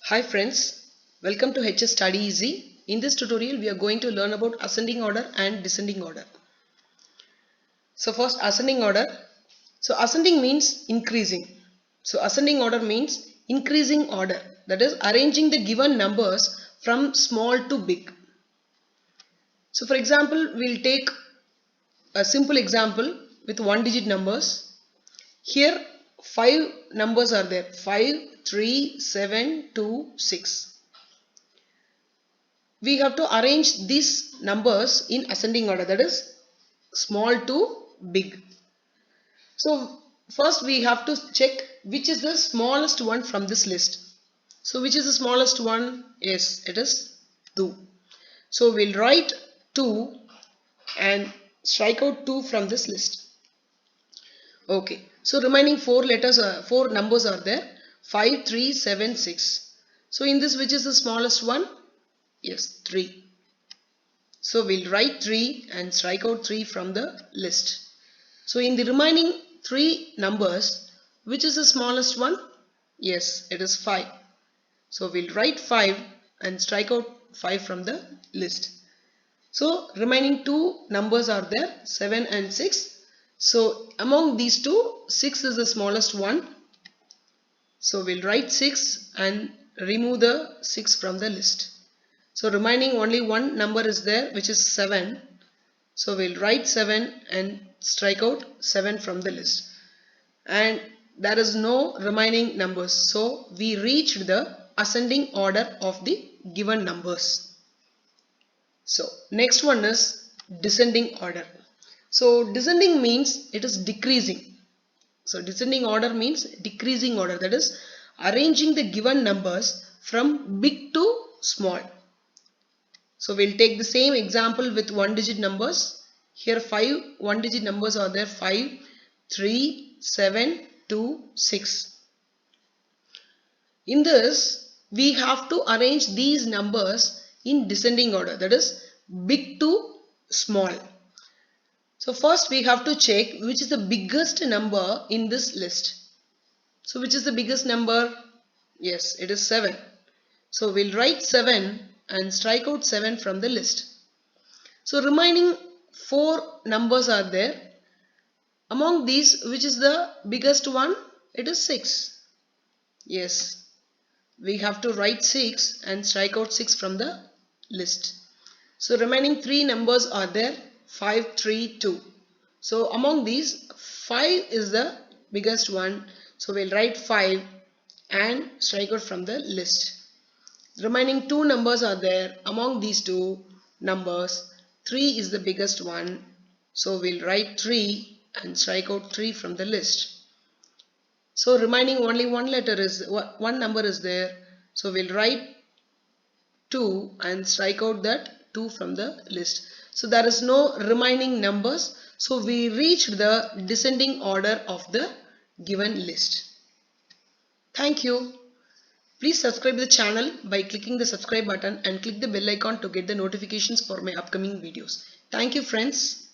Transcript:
Hi friends, welcome to HS Study Easy. In this tutorial we are going to learn about ascending order and descending order. So first ascending order. So ascending means increasing. So ascending order means increasing order, that is arranging the given numbers from small to big. So for example, we'll take a simple example with one digit numbers. Here 5 numbers are there: 5, 3, 7, 2, 6. We have to arrange these numbers in ascending order, that is small to big. So first we have to check which is the smallest one from this list. So which is the smallest one? Yes, it is 2. So we'll write 2 and strike out 2 from this list. Okay, so remaining 4 numbers are there: 5, 3, 7, 6. So in this, which is the smallest one? Yes, 3. So we'll write 3 and strike out 3 from the list. So in the remaining 3 numbers, which is the smallest one? Yes, it is 5. So we'll write 5 and strike out 5 from the list. So remaining 2 numbers are there, 7 and 6. So among these two, 6 is the smallest one. So we'll write 6 and remove the 6 from the list. So remaining only one number is there, which is 7. So we'll write 7 and strike out 7 from the list. And there is no remaining numbers. So we reached the ascending order of the given numbers. So next one is descending order. So descending means it is decreasing. So descending order means decreasing order, that is arranging the given numbers from big to small. So we'll take the same example with one digit numbers. Here 5 one digit numbers are there: 5, 3, 7, 2, 6. In this, we have to arrange these numbers in descending order, that is big to small. So first we have to check which is the biggest number in this list. So which is the biggest number? Yes, it is 7. So we'll write 7 and strike out 7 from the list. So remaining 4 numbers are there. Among these, which is the biggest one? It is 6. Yes, we have to write 6 and strike out 6 from the list. So remaining 3 numbers are there: 5, 3, 2. So among these, 5 is the biggest one. So we'll write 5 and strike out from the list. Remaining 2 numbers are there. Among these 2 numbers, 3 is the biggest one. So we'll write 3 and strike out 3 from the list. So remaining only one number is there. So we'll write 2 and strike out that 2 from the list. So there is no remaining numbers. So we reached the descending order of the given list. Thank you. Please subscribe the channel by clicking the subscribe button and click the bell icon to get the notifications for my upcoming videos. Thank you friends.